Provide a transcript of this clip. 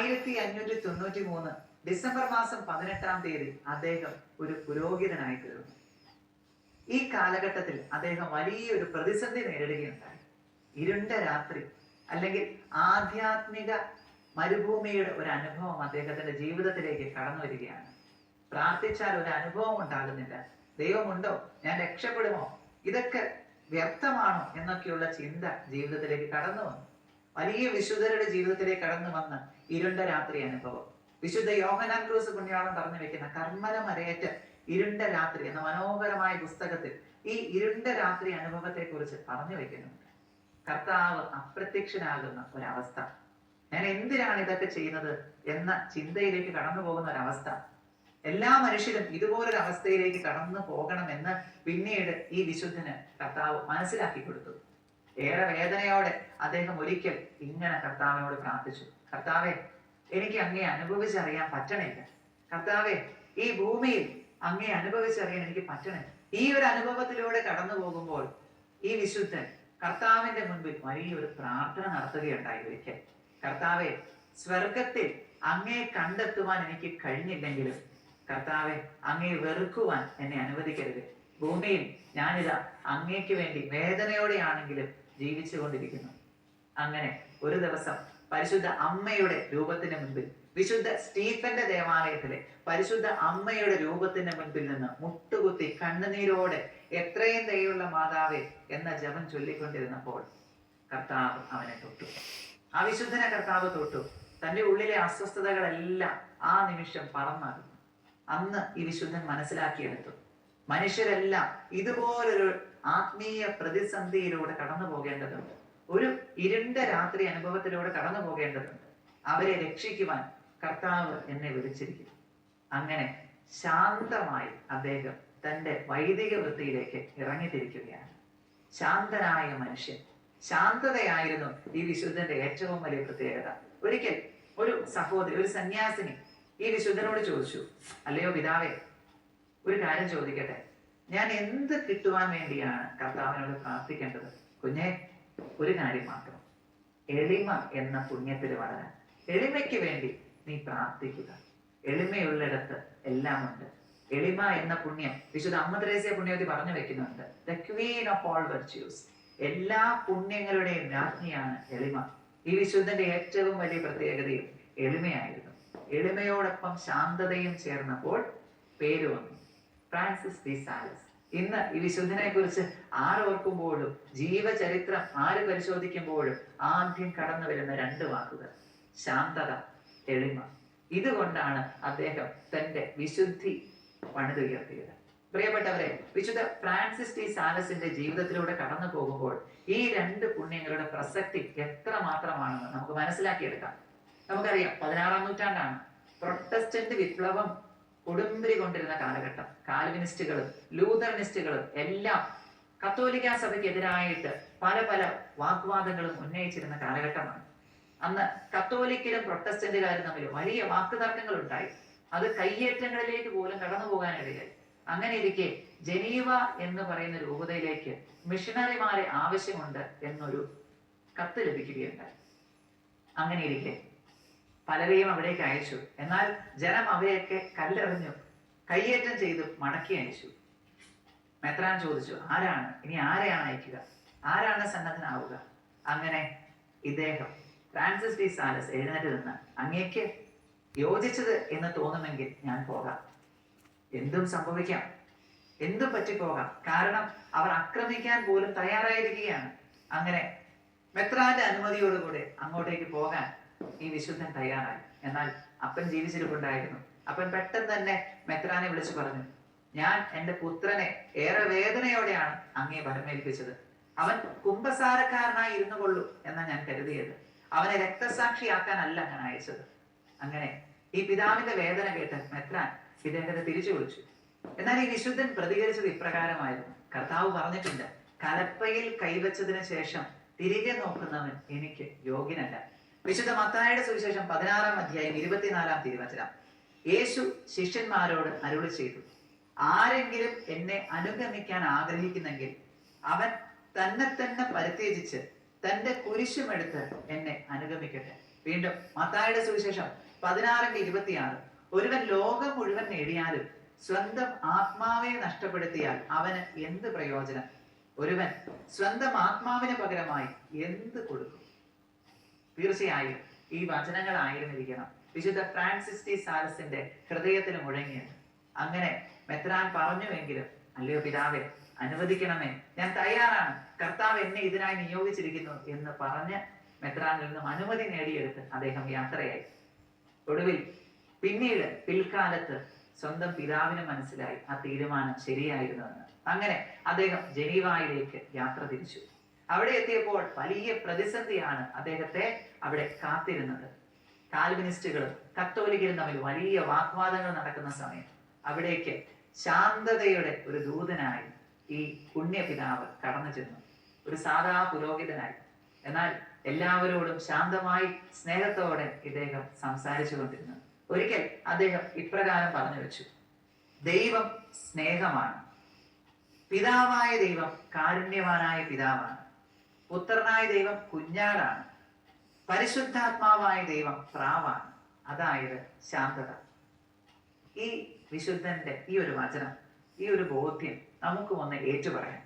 1593 December മാസം 18-ാം തീയതി അദ്ദേഹം ഒരു പുരോഹിതനായി തീർന്നു. ഈ കാലഘട്ടത്തിൽ അദ്ദേഹം വലിയൊരു പ്രതിസന്ധി നേരിടുകയുണ്ടായി. ഇരുണ്ട രാത്രി അല്ലെങ്കിൽ ആധ്യാത്മിക മരുഭൂമിയുടെ ഒരു അനുഭവം അദ്ദേഹത്തിന്റെ ജീവിതത്തിലേക്ക് കടന്നു വരികയാണ്. പ്രാർത്ഥിച്ചാൽ ഒരു അനുഭവം ഉണ്ടാകുന്നില്ല. ദൈവമുണ്ടോ? ഞാൻ രക്ഷപ്പെടുമോ? ഇതൊക്കെ വ്യർത്ഥമാണോ എന്നൊക്കെയുള്ള ചിന്ത ജീവിതത്തിലേക്ക് കടന്നു വന്നു. വലിയ വിശുദ്ധരുടെ ജീവിതത്തിലേക്ക് കടന്നു വന്ന ഇരുണ്ട രാത്രി അനുഭവം. വിശുദ്ധ യോഹന്നാൻ ക്രൂസ് പുണ്യാളൻ പറഞ്ഞു വെക്കുന്ന കർമ്മലമരയേറ്റ ഇരുണ്ട രാത്രി എന്ന മനോഹരമായ പുസ്തകത്തിൽ ഈ ഇരുണ്ട രാത്രി അനുഭവത്തെ കുറിച്ച് പറഞ്ഞു വെക്കുന്നുണ്ട്. കർത്താവ് അപ്രത്യക്ഷനാകുന്ന ഒരവസ്ഥ. ഞാൻ എന്തിനാണ് ഇതൊക്കെ ചെയ്യുന്നത് എന്ന ചിന്തയിലേക്ക് കടന്നു പോകുന്ന ഒരവസ്ഥ. എല്ലാ മനുഷ്യരും ഇതുപോലൊരു അവസ്ഥയിലേക്ക് കടന്നു പോകണമെന്ന് പിന്നീട് ഈ വിശുദ്ധന് കർത്താവ് മനസ്സിലാക്കി കൊടുത്തു. ഏറെ വേദനയോടെ അദ്ദേഹം ഒരിക്കൽ ഇങ്ങനെ കർത്താവിനോട് പ്രാർത്ഥിച്ചു. കർത്താവെ, എനിക്ക് അങ്ങേ അനുഭവിച്ചറിയാൻ പറ്റണില്ല. കർത്താവെ, ഈ ഭൂമിയിൽ അങ്ങേ അനുഭവിച്ചറിയാൻ എനിക്ക് പറ്റണില്ല. ഈ ഒരു അനുഭവത്തിലൂടെ കടന്നു പോകുമ്പോൾ ഈ വിശുദ്ധൻ കർത്താവിന്റെ മുൻപിൽ വലിയൊരു പ്രാർത്ഥന നടത്തുകയുണ്ടായി. ഒരിക്കൽ, കർത്താവെ, സ്വർഗത്തിൽ അങ്ങേ കണ്ടെത്തുവാൻ എനിക്ക് കഴിഞ്ഞില്ലെങ്കിലും കർത്താവെ, അങ്ങേ വെറുക്കുവാൻ എന്നെ അനുവദിക്കരുത്. ഭൂമിയിൽ ഞാനിതാ അങ്ങേക്ക് വേണ്ടി വേദനയോടെയാണെങ്കിലും ജീവിച്ചു കൊണ്ടിരിക്കുന്നു. അങ്ങനെ ഒരു ദിവസം പരിശുദ്ധ അമ്മയുടെ രൂപത്തിന് മുൻപിൽ, വിശുദ്ധ സ്റ്റീഫന്റെ ദേവാലയത്തിലെ പരിശുദ്ധ അമ്മയുടെ രൂപത്തിന് മുൻപിൽ നിന്ന് മുട്ടുകുത്തി കണ്ണുനീരോടെ എത്രയും ദയുള്ള മാതാവേ എന്ന ജപം ചൊല്ലിക്കൊണ്ടിരുന്നപ്പോൾ കർത്താവ് അവനെ തൊട്ടു. ആ വിശുദ്ധനെ കർത്താവ് തൊട്ടു. തന്റെ ഉള്ളിലെ അസ്വസ്ഥതകളെല്ലാം ആ നിമിഷം പറന്നാകുന്നു. അന്ന് ഈ വിശുദ്ധൻ മനസ്സിലാക്കിയെടുത്തു, മനുഷ്യരെല്ലാം ഇതുപോലൊരു ആത്മീയ പ്രതിസന്ധിയിലൂടെ കടന്നു പോകേണ്ടതുണ്ട്. ഒരു ഇരുണ്ട രാത്രി അനുഭവത്തിലൂടെ കടന്നു പോകേണ്ടതുണ്ട്. അവരെ രക്ഷിക്കുവാൻ കർത്താവ് എന്നെ വിളിച്ചിരിക്കുന്നു. അങ്ങനെ ശാന്തമായി അദ്ദേഹം തന്റെ വൈദിക വൃത്തിയിലേക്ക് ഇറങ്ങിത്തിരിക്കുകയാണ്. ശാന്തനായ മനുഷ്യൻ. ശാന്തതയായിരുന്നു ഈ വിശുദ്ധന്റെ ഏറ്റവും വലിയ പ്രത്യേകത. ഒരിക്കൽ ഒരു സഹോദരി, ഒരു സന്യാസിനി ഈ വിശുദ്ധനോട് ചോദിച്ചു, അല്ലയോ പിതാവേ, ഒരു കാര്യം ചോദിക്കട്ടെ, ഞാൻ എന്ത് കിട്ടുവാൻ വേണ്ടിയാണ് കർത്താവിനോട് പ്രാർത്ഥിക്കേണ്ടത്? കുഞ്ഞെ, ഒരു കാര്യം മാത്രം, എളിമ എന്ന പുണ്യത്തിൽ വളരാൻ. എളിമയ്ക്ക് വേണ്ടി നീ പ്രാർത്ഥിക്കുക. എളിമയുള്ളിടത്ത് എല്ലാം ഉണ്ട്. എളിമ എന്ന പുണ്യം വിശുദ്ധ അമ്മ ത്രേസ്യ പുണ്യവതി പറഞ്ഞു വെക്കുന്നുണ്ട്. The Queen of all virtues. എല്ലാ പുണ്യങ്ങളുടെയും രാജ്ഞിയാണ് എളിമ. ഈ വിശുദ്ധന്റെ ഏറ്റവും വലിയ പ്രത്യേകതയും എളിമയായിരുന്നു. എളിമയോടൊപ്പം ശാന്തതയും ചേർന്നപ്പോൾ പേര് വന്നു, ഫ്രാൻസിസ് ഡി സാലസ്. ഇന്ന് ഈ വിശുദ്ധനെ കുറിച്ച് ആരോർക്കുമ്പോഴും ജീവചരിത്രം ആര് പരിശോധിക്കുമ്പോഴും ആദ്യം കടന്നു വരുന്ന രണ്ട് വാക്കുകൾ ശാന്തത, എളിമ. ഇതുകൊണ്ടാണ് അദ്ദേഹം തന്റെ വിശുദ്ധി പണിതുയർത്തിയത്. പ്രിയപ്പെട്ടവരെ, വിശുദ്ധ ഫ്രാൻസിസ് ഡി സാലസിന്റെ ജീവിതത്തിലൂടെ കടന്നു പോകുമ്പോൾ ഈ രണ്ട് പുണ്യങ്ങളുടെ പ്രസക്തി എത്ര മാത്രമാണെന്ന് നമുക്ക് മനസ്സിലാക്കിയെടുക്കാം. നമുക്കറിയാം, 16-ാം നൂറ്റാണ്ടാണ്. പ്രൊട്ടസ്റ്റന്റ് വിപ്ലവം കൊടുമ്പിരി കൊണ്ടിരുന്ന കാലഘട്ടം. കാൽവിനിസ്റ്റുകളും ലൂതറനിസ്റ്റുകളും എല്ലാം കത്തോലിക്ക സഭയ്ക്ക് എതിരായിട്ട് പല പല വാഗ്വാദങ്ങളും ഉന്നയിച്ചിരുന്ന കാലഘട്ടമാണ്. അന്ന് കത്തോലിക്കരും പ്രൊട്ടസ്റ്റന്റുകാരും തമ്മിൽ വലിയ വാക്കുതർക്കങ്ങൾ ഉണ്ടായി. അത് കയ്യേറ്റങ്ങളിലേക്ക് പോലും കടന്നു പോകാനിടയായി. അങ്ങനെ ഇരിക്കെ ജനീവ എന്ന് പറയുന്ന രൂപതയിലേക്ക് മിഷണറിമാരെ ആവശ്യമുണ്ട് എന്നൊരു കത്ത് ലഭിക്കുകയുണ്ടായി. അങ്ങനെ ഇരിക്കെ പലരെയും അവിടേക്ക് അയച്ചു. എന്നാൽ ജനം അവരെയൊക്കെ കല്ലെറിഞ്ഞു, കയ്യേറ്റം ചെയ്തു മടക്കി അയച്ചു. മെത്രാൻ ചോദിച്ചു, ആരാണ് ഇനി ആരെയാണ് അയക്കുക? ആരാണ് സന്നദ്ധനാവുക? അങ്ങനെ ഇദ്ദേഹം ഫ്രാൻസിസ് ഡി സാലസ് എഴുന്നേറ്റ് നിന്ന്, അങ്ങേക്ക് യോജിച്ചത് എന്ന് തോന്നുമെങ്കിൽ ഞാൻ പോകാം. എന്തും സംഭവിക്കാം, എന്തും പറ്റിപ്പോകാം. കാരണം അവർ ആക്രമിക്കാൻ പോലും തയ്യാറായിരിക്കുകയാണ്. അങ്ങനെ മെത്രാന്റെ അനുമതിയോടുകൂടെ അങ്ങോട്ടേക്ക് പോകാൻ ഈ വിശുദ്ധൻ തയ്യാറായി. എന്നാൽ അപ്പൻ ജീവിച്ചിരിപ്പുണ്ടായിരുന്നു. അപ്പൻ പെട്ടെന്ന് തന്നെ മെത്രാനെ വിളിച്ചു പറഞ്ഞു, ഞാൻ എന്റെ പുത്രനെ ഏറെ വേദനയോടെയാണ് അങ്ങേ ഭരമേൽപ്പിച്ചത്. അവൻ കുമ്പസാരക്കാരനായി ഇരുന്നു കൊള്ളൂ എന്നാ ഞാൻ കരുതിയത്. അവനെ രക്തസാക്ഷിയാക്കാനല്ല ഞാൻ അയച്ചത്. അങ്ങനെ ഈ പിതാവിന്റെ വേദന കേട്ട് മെത്രാൻ ഇദ്ദേഹത്തെ തിരിച്ചു വിളിച്ചു. എന്നാൽ ഈ വിശുദ്ധൻ പ്രതികരിച്ചത് ഇപ്രകാരമായിരുന്നു. കർത്താവ് പറഞ്ഞിട്ടുണ്ട്, കലപ്പയിൽ കൈവച്ചതിന് ശേഷം തിരികെ നോക്കുന്നവൻ എനിക്ക് യോഗ്യനല്ല. വിശുദ്ധ മത്തായിയുടെ സുവിശേഷം 16-ാം അധ്യായം 24-ാം തിരുവചനം. യേശു ശിഷ്യന്മാരോട് അരുളി ചെയ്തു, ആരെങ്കിലും എന്നെ അനുഗമിക്കാൻ ആഗ്രഹിക്കുന്നെങ്കിൽ അവൻ തന്നെ തന്നെ പരിത്യജിച്ച് തന്റെ കുരിശുമെടുത്ത് എന്നെ അനുഗമിക്കട്ടെ. വീണ്ടും മത്തായിയുടെ സുവിശേഷം 16:26, ഒരുവൻ ലോകം മുഴുവൻ നേടിയാലും സ്വന്തം ആത്മാവെ നഷ്ടപ്പെടുത്തിയാൽ അവന് എന്ത് പ്രയോജനം? ഒരുവൻ സ്വന്തം ആത്മാവിന് പകരമായി എന്ത് കൊടുക്കും? തീർച്ചയായും ഈ വചനങ്ങളായിരുന്നിരിക്കണം വിശുദ്ധ ഫ്രാൻസിസ് ടി സാലസിന്റെ ഹൃദയത്തിൽ മുഴങ്ങിയത്. അങ്ങനെ മെത്രാൻ പറഞ്ഞുവെങ്കിലും, അല്ലയോ പിതാവേ, അനുവദിക്കണമേ, ഞാൻ തയ്യാറാണ്, കർത്താവ് എന്നെ ഇതിനായി നിയോഗിച്ചിരിക്കുന്നു എന്ന് പറഞ്ഞ് മെത്രാനിൽ നിന്നും അനുമതി നേടിയെടുത്ത് അദ്ദേഹം യാത്രയായി. ഒടുവിൽ പിന്നീട് പിൽക്കാലത്ത് സ്വന്തം പിതാവിന് മനസ്സിലായി ആ തീരുമാനം ശരിയായിരുന്നുവെന്ന്. അങ്ങനെ അദ്ദേഹം ജനീവയിലേക്ക് യാത്ര തിരിച്ചു. അവിടെ എത്തിയപ്പോൾ വലിയ പ്രതിസന്ധിയാണ് അദ്ദേഹത്തെ അവിടെ കാത്തിരുന്നത്. കാൽവിനിസ്റ്റുകളും കത്തോലിക്കരും തമ്മിൽ വലിയ വാഗ്വാദങ്ങൾ നടക്കുന്ന സമയം അവിടേക്ക് ശാന്തതയുടെ ഒരു ദൂതനായി ഈ പുണ്യപിതാവ് കടന്നു ചെന്നു. ഒരു സാധാ പുരോഹിതനായി, എന്നാൽ എല്ലാവരോടും ശാന്തമായി സ്നേഹത്തോടെ ഇദ്ദേഹം സംസാരിച്ചു കൊണ്ടിരുന്നു. ഒരിക്കൽ അദ്ദേഹം ഇപ്രകാരം പറഞ്ഞു വെച്ചു: ദൈവം സ്നേഹമാണ്, പിതാവായ ദൈവം കാരുണ്യവാനായ പിതാവാണ്, പുത്രനായ ദൈവം കുഞ്ഞാടാണ്, പരിശുദ്ധാത്മാവായ ദൈവം പ്രാവാണ്, അതായത് ശാന്തത. ഈ വിശുദ്ധന്റെ ഈ ഒരു വചനം, ഈ ഒരു ബോധ്യം നമുക്ക് ഒന്ന് ഏറ്റുപറയാം.